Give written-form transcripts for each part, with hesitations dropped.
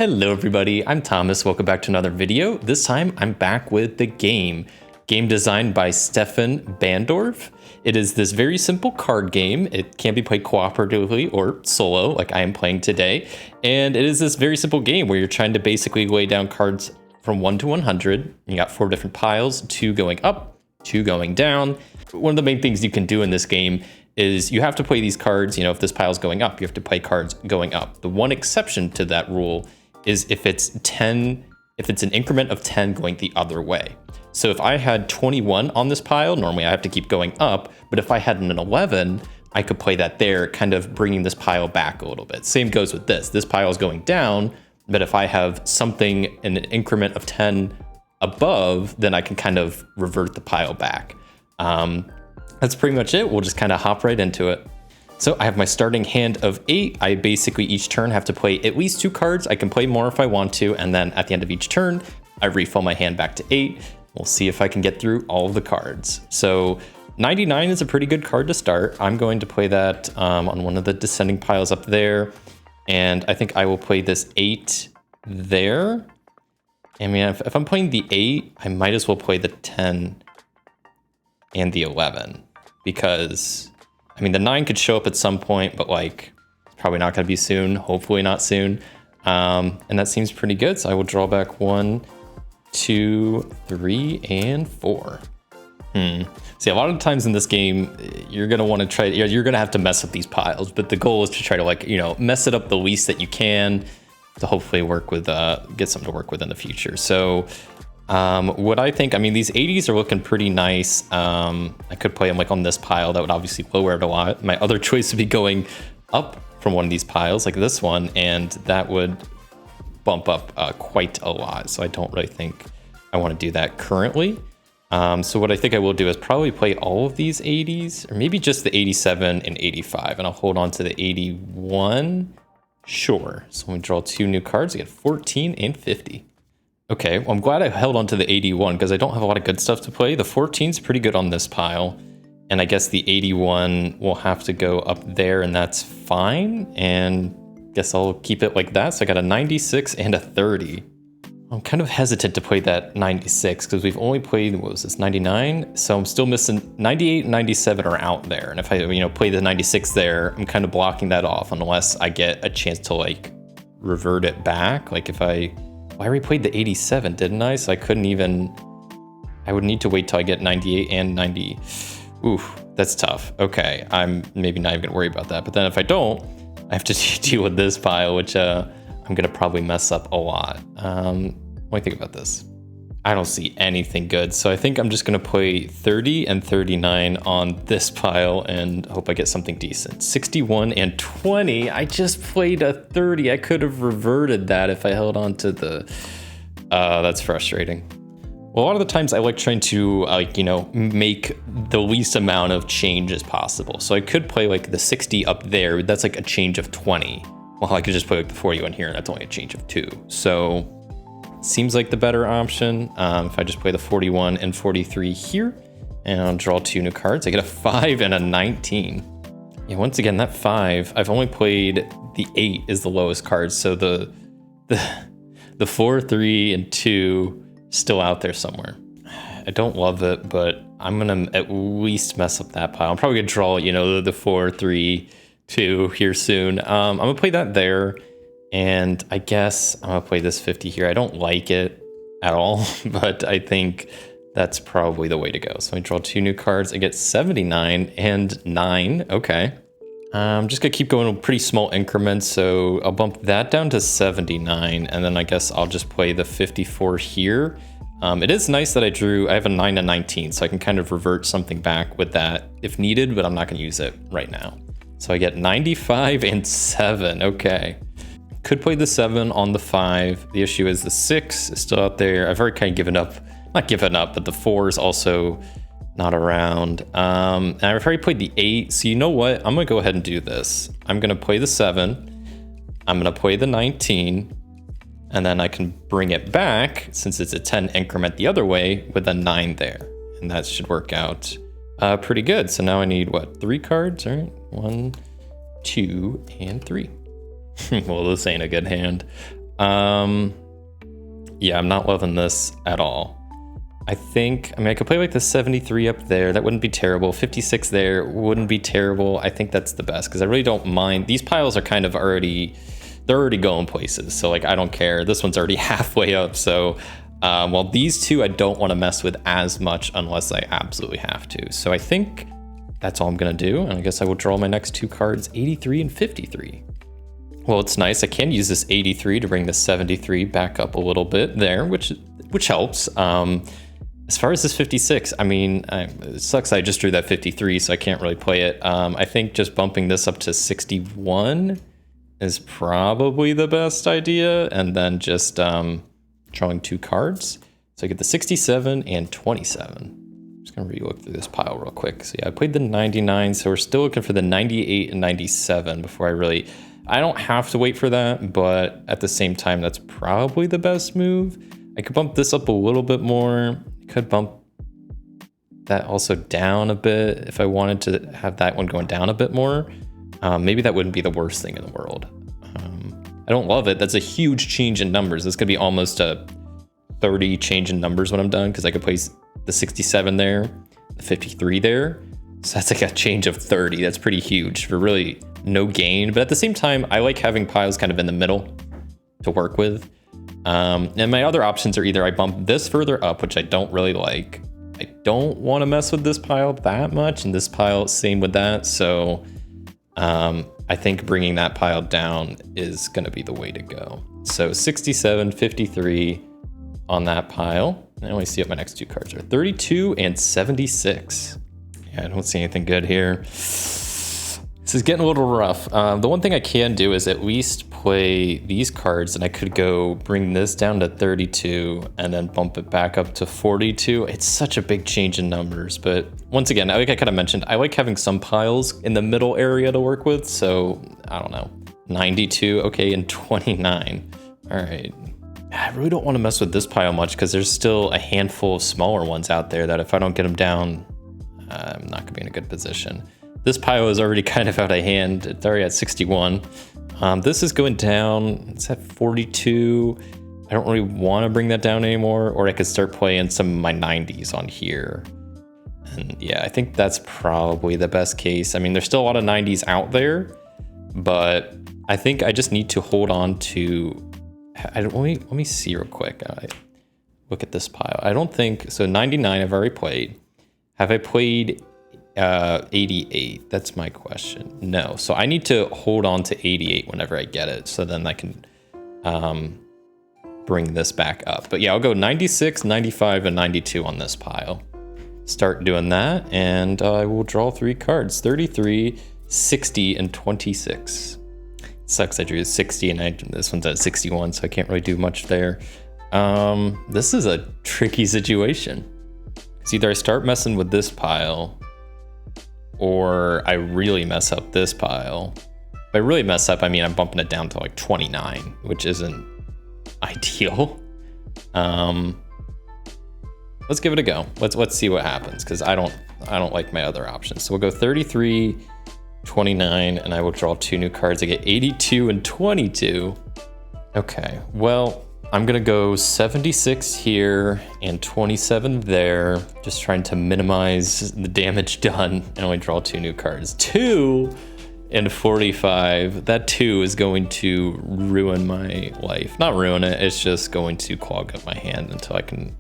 Hello everybody, I'm Thomas. Welcome back to another video. This time I'm back with the game designed by Stefan Bandorf. It is this very simple card game. It can be played cooperatively or solo like I am playing today. And it is this very simple game where you're trying to basically lay down cards from 1 to 100. You got 4 different piles, 2 going up, 2 going down. One of the main things you can do in this game is you have to play these cards, if this pile's going up, you have to play cards going up. The one exception to that rule is if it's an increment of 10 going the other way. So if I had 21 on this pile, normally I have to keep going up, but if I had an 11, I could play that there, kind of bringing this pile back a little bit. Same goes with this. This pile is going down, but if I have something in an increment of 10 above, then I can kind of revert the pile back. That's pretty much it. We'll just kind of hop right into it. So I have my starting hand of 8. I basically each turn have to play at least 2 cards. I can play more if I want to, and then at the end of each turn, I refill my hand back to 8. We'll see if I can get through all of the cards. So 99 is a pretty good card to start. I'm going to play that on one of the descending piles up there, and I think I will play this 8 there. I mean, if I'm playing the 8, I might as well play the 10 and the 11, because I mean, the 9 could show up at some point, but like, it's probably not going to be soon. Hopefully not soon. And that seems pretty good. So I will draw back 1, 2, 3, and 4. See, a lot of times in this game, you're going to want to try, you're going to have to mess up these piles, but the goal is to try to mess it up the least that you can to hopefully work with, get something to work with in the future. So what I think, these 80s are looking pretty nice. I could play them like on this pile. That would obviously lower it a lot. My other choice would be going up from one of these piles like this one, and that would bump up quite a lot. So I don't really think I want to do that currently. So what I think I will do is probably play all of these 80s, or maybe just the 87 and 85, and I'll hold on to the 81. Sure. So when we draw 2 new cards, I get 14 and 50. Okay, well, I'm glad I held on to the 81 because I don't have a lot of good stuff to play. The 14's pretty good on this pile, and I guess the 81 will have to go up there, and that's fine. And guess I'll keep it like that. So I got a 96 and a 30. I'm kind of hesitant to play that 96 because we've only played, what was this, 99? So I'm still missing 98 and 97 are out there. And if I, play the 96 there, I'm kind of blocking that off unless I get a chance to like revert it back. Like if I already played the 87, didn't I? So I couldn't even, I would need to wait till I get 98 and 90. Oof, that's tough. Okay, I'm maybe not even gonna worry about that. But then if I don't, I have to deal with this pile, which I'm gonna probably mess up a lot. What do you think about this? I don't see anything good. So I think I'm just gonna play 30 and 39 on this pile and hope I get something decent. 61 and 20, I just played a 30. I could have reverted that if I held on to the, that's frustrating. Well, a lot of the times I like trying to make the least amount of change as possible. So I could play like the 60 up there, that's like a change of 20. Well, I could just play like the 41 here, and that's only a change of 2. So seems like the better option. If I just play the 41 and 43 here, and I'll draw 2 new cards, I get a 5 and a 19. Yeah, once again, that 5, I've only played the 8 is the lowest card, so the 4, 3, and 2 still out there somewhere. I don't love it, but I'm gonna at least mess up that pile. I'm probably gonna draw, the 4, 3, 2 here soon. I'm gonna play that there. And I guess I'm gonna play this 50 here. I don't like it at all, but I think that's probably the way to go. So I draw 2 new cards. I get 79 and 9. Okay. I'm just gonna keep going in pretty small increments. So I'll bump that down to 79. And then I guess I'll just play the 54 here. It is nice that I have a 9 and 19, so I can kind of revert something back with that if needed, but I'm not gonna use it right now. So I get 95 and 7. Okay. Could play the 7 on the 5. The issue is the 6 is still out there. I've already kind of given up. Not given up, but the 4 is also not around. And I've already played the 8. So you know what? I'm going to go ahead and do this. I'm going to play the 7. I'm going to play the 19. And then I can bring it back, since it's a 10 increment the other way, with a 9 there. And that should work out pretty good. So now I need, what, 3 cards? All right. 1, 2, and 3. Well, this ain't a good hand. Yeah, I'm not loving this at all. I mean, I could play like the 73 up there. That wouldn't be terrible. 56 there wouldn't be terrible. I think that's the best because I really don't mind. These piles are kind of they're already going places. So like, I don't care. This one's already halfway up. So while these two I don't want to mess with as much unless I absolutely have to. So I think that's all I'm going to do. And I guess I will draw my next two cards, 83 and 53. Well, it's nice. I can use this 83 to bring the 73 back up a little bit there, which helps. As far as this 56, I mean, it sucks I just drew that 53, so I can't really play it. I think just bumping this up to 61 is probably the best idea, and then just drawing two cards. So I get the 67 and 27. I'm just gonna re-look through this pile real quick. So yeah, I played the 99, so we're still looking for the 98 and 97 before I don't have to wait for that, but at the same time, that's probably the best move. I could bump this up a little bit more. I could bump that also down a bit if I wanted to have that one going down a bit more. Maybe that wouldn't be the worst thing in the world. I don't love it. That's a huge change in numbers. This could be almost a 30 change in numbers when I'm done because I could place the 67 there, the 53 there. So that's like a change of 30. That's pretty huge for really no gain. But at the same time, I like having piles kind of in the middle to work with. And my other options are either I bump this further up, which I don't really like. I don't want to mess with this pile that much, and this pile, same with that. So I think bringing that pile down is going to be the way to go. So 67, 53 on that pile. I only see what my next two cards are. 32 and 76. Yeah, I don't see anything good here. This is getting a little rough. The one thing I can do is at least play these cards, and I could go bring this down to 32 and then bump it back up to 42. It's such a big change in numbers, but once again, like I kind of mentioned, I like having some piles in the middle area to work with. So I don't know, 92, okay, and 29. All right. I really don't want to mess with this pile much because there's still a handful of smaller ones out there that if I don't get them down, I'm not gonna be in a good position. This pile is already kind of out of hand. It's already at 61. This is going down. It's at 42. I don't really want to bring that down anymore, or I could start playing some of my 90s on here. And yeah, I think that's probably the best case. I mean, there's still a lot of 90s out there, but I think I just need to hold on to, let me see real quick. Look at this pile. I don't think, so 99 I've already played. Have I played 88? That's my question. No, so I need to hold on to 88 whenever I get it, so then I can bring this back up. But yeah, I'll go 96, 95, and 92 on this pile. Start doing that, and I will draw three cards, 33, 60, and 26. Sucks I drew 60, and this one's at 61, so I can't really do much there. This is a tricky situation. It's either I start messing with this pile, or I really mess up this pile. If I really mess up, I mean, I'm bumping it down to like 29, which isn't ideal. Let's give it a go. Let's see what happens, because I don't like my other options. So we'll go 33, 29, and I will draw two new cards. I get 82 and 22. Okay, well, I'm gonna go 76 here and 27 there, just trying to minimize the damage done and only draw two new cards. 2 and 45. That 2 is going to ruin my life. Not ruin it, it's just going to clog up my hand until I can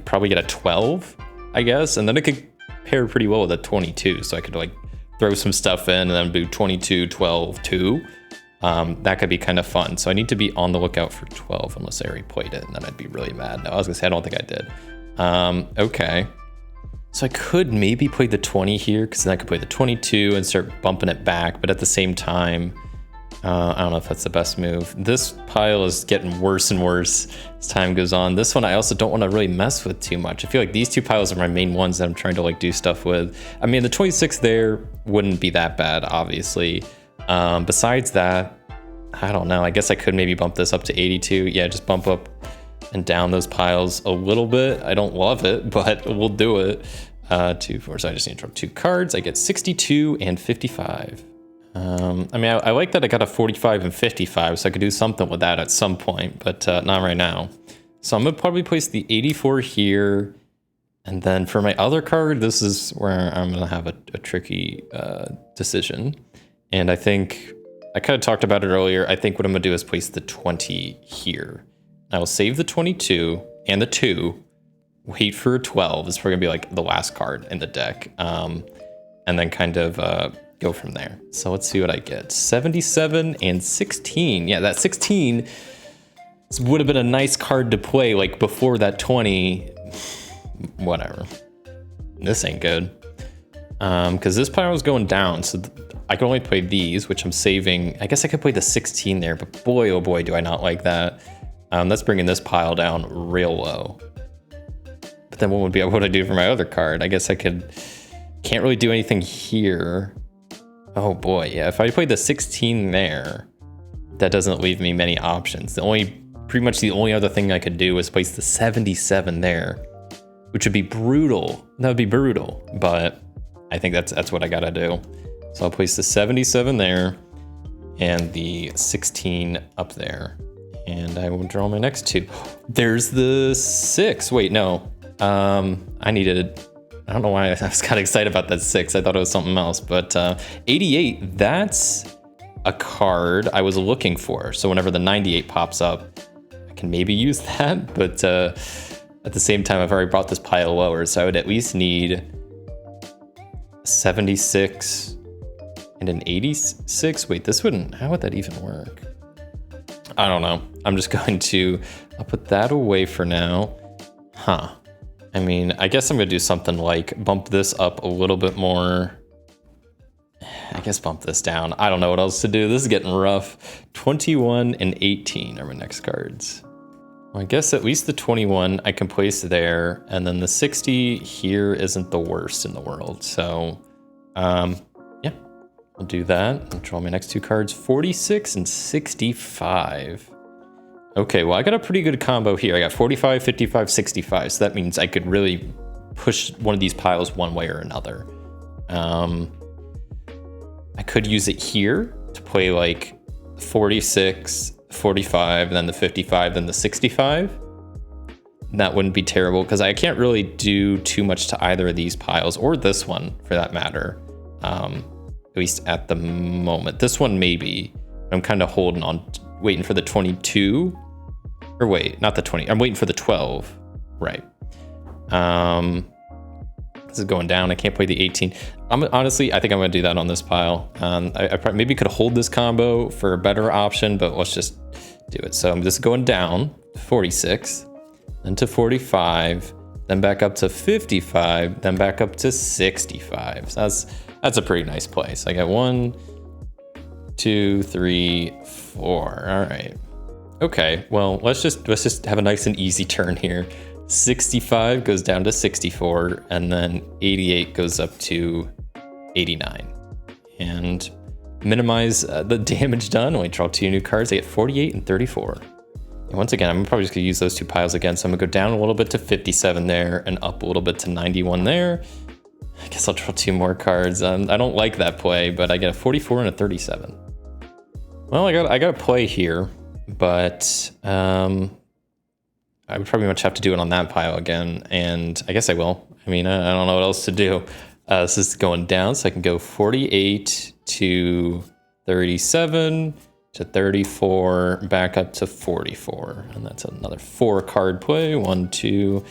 probably get a 12, I guess, and then it could pair pretty well with a 22, so I could like throw some stuff in and then do 22, 12, 2. That could be kind of fun. So I need to be on the lookout for 12 unless I already played it, and then I'd be really mad. No, I was gonna say, I don't think I did. Okay. So I could maybe play the 20 here, because then I could play the 22 and start bumping it back, but at the same time, I don't know if that's the best move. This pile is getting worse and worse as time goes on. This one I also don't want to really mess with too much. I feel like these two piles are my main ones that I'm trying to like do stuff with. I mean, the 26 there wouldn't be that bad, obviously. Besides that, I don't know. I guess I could maybe bump this up to 82. Yeah, just bump up and down those piles a little bit. I don't love it, but we'll do it. 2, 4, so I just need to draw two cards. I get 62 and 55. I mean, I like that I got a 45 and 55, so I could do something with that at some point, but not right now. So I'm gonna probably place the 84 here. And then for my other card, this is where I'm gonna have a tricky decision. And I think, I kind of talked about it earlier, I think what I'm gonna do is place the 20 here. I will save the 22 and the 2, wait for a 12, it's probably gonna be like the last card in the deck. And then kind of go from there. So let's see what I get. 77 and 16, yeah, that 16 would have been a nice card to play like before that 20. Whatever, this ain't good, because this pile is going down, so I can only play these, which I'm saving. I guess I could play the 16 there, but boy, oh boy, do I not like that. That's bringing this pile down real low. But then what would be able to do for my other card? I guess I can't really do anything here. Oh boy, yeah, if I play the 16 there, that doesn't leave me many options. Pretty much the only other thing I could do is place the 77 there, which would be brutal. That would be brutal, but I think that's what I gotta do. So I'll place the 77 there and the 16 up there. And I will draw my next 2. There's the 6. Wait, no. I don't know why I was kind of excited about that 6. I thought it was something else, but 88, that's a card I was looking for. So whenever the 98 pops up, I can maybe use that, but at the same time, I've already brought this pile lower, so I would at least need 76 and an 86. Wait, how would that even work? I don't know. I'm just going to, I'll put that away for now. Huh. I mean, I guess I'm gonna do something like bump this up a little bit more. I guess bump this down. I don't know what else to do. This is getting rough. 21 and 18 are my next cards. I guess at least the 21 I can place there, and then the 60 here isn't the worst in the world. So, yeah, I'll do that. I'll draw my next 2 cards, 46 and 65. Okay, well, I got a pretty good combo here. I got 45, 55, 65. So that means I could really push one of these piles one way or another. I could use it here to play like 46, 45, then the 55, then the 65. That wouldn't be terrible because I can't really do too much to either of these piles or this one for that matter. At least at the moment. This one maybe. I'm kind of holding on, waiting for the 22. Or wait, not the 20. I'm waiting for the 12. Right. This is going down. I can't play the 18. Honestly, I think I'm going to do that on this pile. I probably maybe could hold this combo for a better option, but let's just do it. So I'm just going down to 46, then to 45, then back up to 55, then back up to 65. So that's a pretty nice place. I got 1, 2, 3, 4. All right. Okay. Well, let's just have a nice and easy turn here. 65 goes down to 64, and then 88 goes up to 89. And minimize the damage done. Only draw 2 new cards. I get 48 and 34. And once again, I'm probably just gonna use those 2 piles again. So I'm gonna go down a little bit to 57 there, and up a little bit to 91 there. I guess I'll draw 2 more cards. I don't like that play, but I get a 44 and a 37. Well, I got a play here, but I would probably much have to do it on that pile again, and I guess I will. I mean, I don't know what else to do. This is going down, so I can go 48 to 37 to 34, back up to 44, and that's another 4 card play. 1, 2,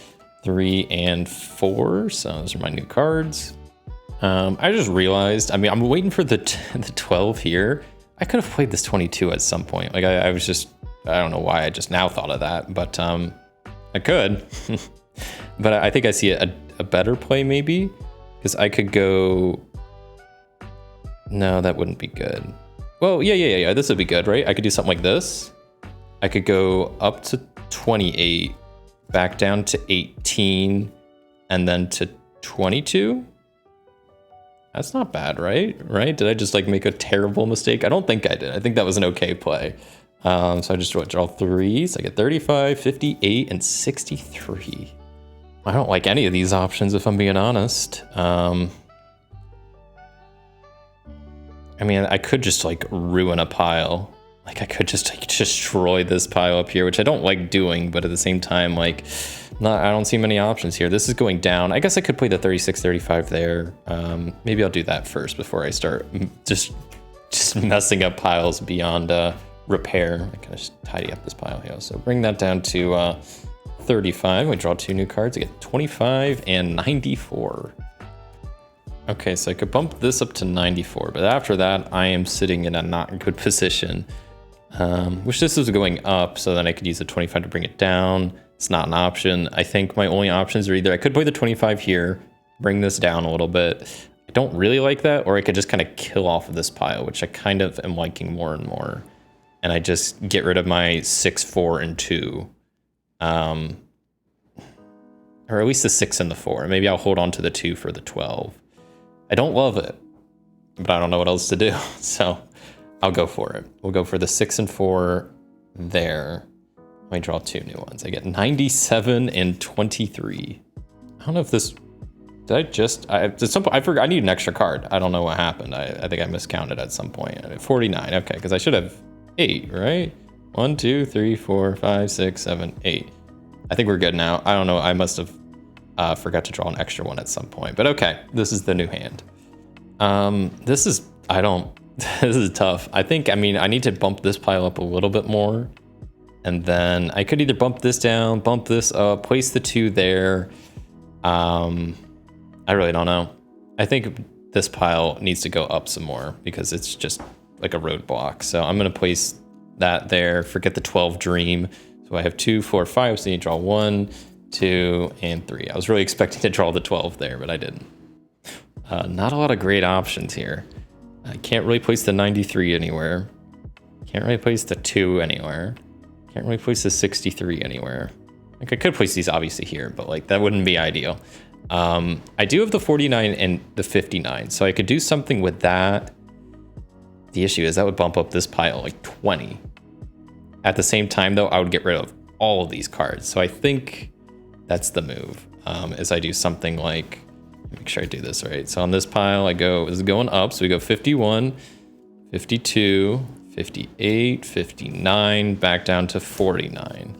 3, and 4. So those are my new cards. I just realized. I mean, I'm waiting for the 12 here. I could have played this 22 at some point. Like I was just. I don't know why I just now thought of that, but I could. But I think I see a better play maybe, because I could go. No, that wouldn't be good. Well, yeah. This would be good, right? I could do something like this. I could go up to 28, back down to 18, and then to 22. That's not bad, right? Right? Did I just like make a terrible mistake? I don't think I did. I think that was an okay play. So I just draw 3. So I get 35, 58, and 63. I don't like any of these options, if I'm being honest. I mean, I could just like ruin a pile. Like I could just like destroy this pile up here, which I don't like doing, but at the same time, like, I don't see many options here. This is going down. I guess I could play the 36, 35 there. Maybe I'll do that first before I start just messing up piles beyond repair. I kind of just tidy up this pile here. So bring that down to 35. We draw 2 new cards. I get 25 and 94. Okay, so I could bump this up to 94, but after that, I am sitting in a not good position. Wish this was going up so then I could use the 25 to bring it down. It's not an option. I think my only options are either I could play the 25 here, bring this down a little bit. I don't really like that, or I could just kind of kill off of this pile, which I kind of am liking more and more. And I just get rid of my 6, 4, and 2. Or at least the 6 and the 4. Maybe I'll hold on to the 2 for the 12. I don't love it, but I don't know what else to do. So I'll go for it. We'll go for the 6 and 4 there. Let me draw 2 new ones. I get 97 and 23. I don't know if this, did I just, at some point, I forgot, I need an extra card. I don't know what happened. I think I miscounted at some point. 49, okay, because I should have 8, right? 1, 2, 3, 4, 5, 6, 7, 8. I think we're good now. I don't know, I must have forgot to draw an extra one at some point, but okay, this is the new hand. This is, this is tough. I think, I mean, I need to bump this pile up a little bit more, and then I could either bump this down, bump this up, place the 2 there. I really don't know. I think this pile needs to go up some more because it's just like a roadblock. So I'm gonna place that there, forget the 12 dream. So I have 2, 4, 5, so you draw 1, 2, and 3. I was really expecting to draw the 12 there, but I didn't. Not a lot of great options here. I can't really place the 93 anywhere. Can't really place the 2 anywhere. Can't really place the 63 anywhere. Like I could place these obviously here, but like that wouldn't be ideal. I do have the 49 and the 59, so I could do something with that. The issue is that would bump up this pile like 20. At the same time though, I would get rid of all of these cards. So I think that's the move, is I do something like, make sure I do this right. So on this pile, this is going up. So we go 51, 52, 58, 59, back down to 49.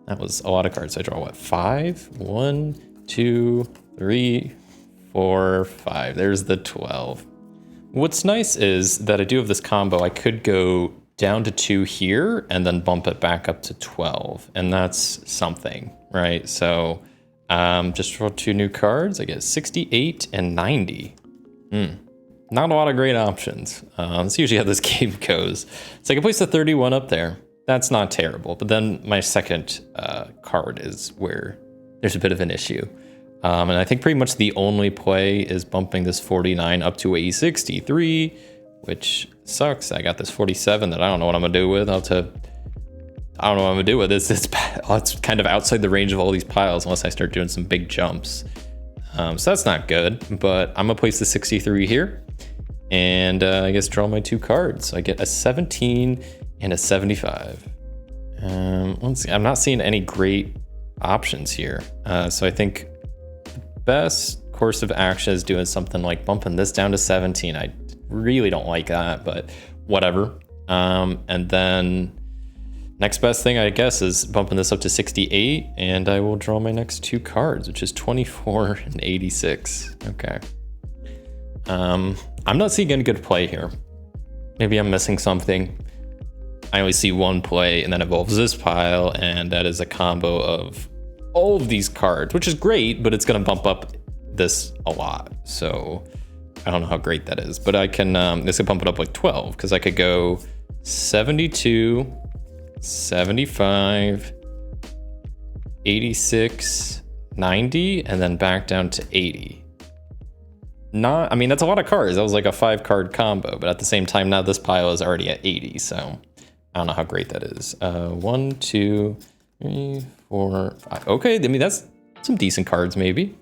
That was a lot of cards. So I draw what, 5? 1, 2, 3, 4, 5. There's the 12. What's nice is that I do have this combo. I could go down to 2 here and then bump it back up to 12. And that's something, right? So just draw 2 new cards. I get 68 and 90. Not a lot of great options. That's usually how this game goes. So I can place the 31 up there. That's not terrible. But then my second card is where there's a bit of an issue. And I think pretty much the only play is bumping this 49 up to a 63, which sucks. I got this 47 that I don't know what I'm gonna do with. I don't know what I'm gonna do with this. It's kind of outside the range of all these piles unless I start doing some big jumps. So that's not good, but I'm gonna place the 63 here and I guess draw my 2 cards. So I get a 17 and a 75. Let's see, I'm not seeing any great options here. So I think the best course of action is doing something like bumping this down to 17. I really don't like that, but whatever. And then next best thing, I guess, is bumping this up to 68, and I will draw my next 2 cards, which is 24 and 86. Okay. I'm not seeing any good play here. Maybe I'm missing something. I only see one play, and then evolves this pile, and that is a combo of all of these cards, which is great, but it's going to bump up this a lot. So I don't know how great that is, but I can, this could bump it up like 12, because I could go 72, 75, 86, 90, and then back down to 80. I mean, that's a lot of cards. That was like a 5-card combo, but at the same time, now this pile is already at 80, so I don't know how great that is. 1, 2, 3, 4, 5. Okay, I mean, that's some decent cards, maybe.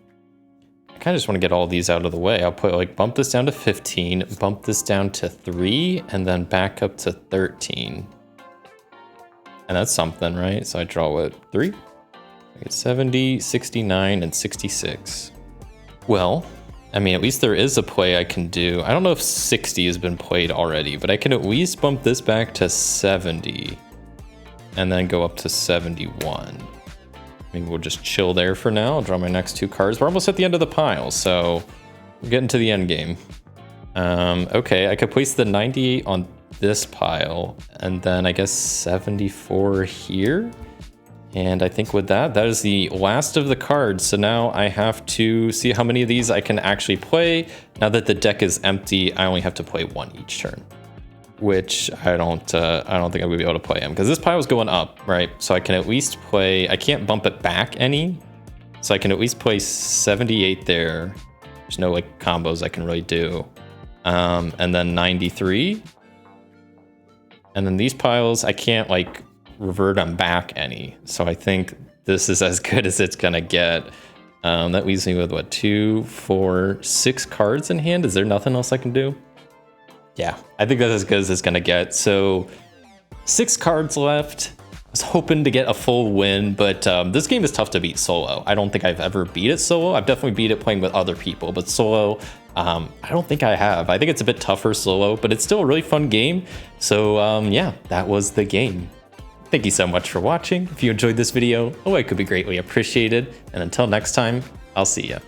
I kind of just want to get all these out of the way. I'll put like bump this down to 15, bump this down to 3, and then back up to 13. And that's something, right? So I draw what, 3? I get 70, 69, and 66. Well, I mean, at least there is a play I can do. I don't know if 60 has been played already, but I can at least bump this back to 70 and then go up to 71. Maybe we'll just chill there for now. I'll draw my next 2 cards. We're almost at the end of the pile, so we're getting to the end game. Okay, I could place the 98 on this pile and then I guess 74 here. And I think with that is the last of the cards. So now I have to see how many of these I can actually play. Now that the deck is empty, I only have to play 1 each turn, which I don't think I'm gonna be able to play them because this pile is going up, right? So I can at least play, I can't bump it back any. So I can at least play 78 there. There's no like combos I can really do. And then 93. And then these piles, I can't like revert them back any. So I think this is as good as it's gonna get. That leaves me with what, 2, 4, 6 cards in hand. Is there nothing else I can do? Yeah, I think that's as good as it's gonna get. So 6 cards left. I was hoping to get a full win, but this game is tough to beat solo. I don't think I've ever beat it solo. I've definitely beat it playing with other people, but solo, I don't think I have. I think it's a bit tougher solo, but it's still a really fun game. So yeah, that was the game. Thank you so much for watching. If you enjoyed this video, a like would be greatly appreciated. And until next time, I'll see ya.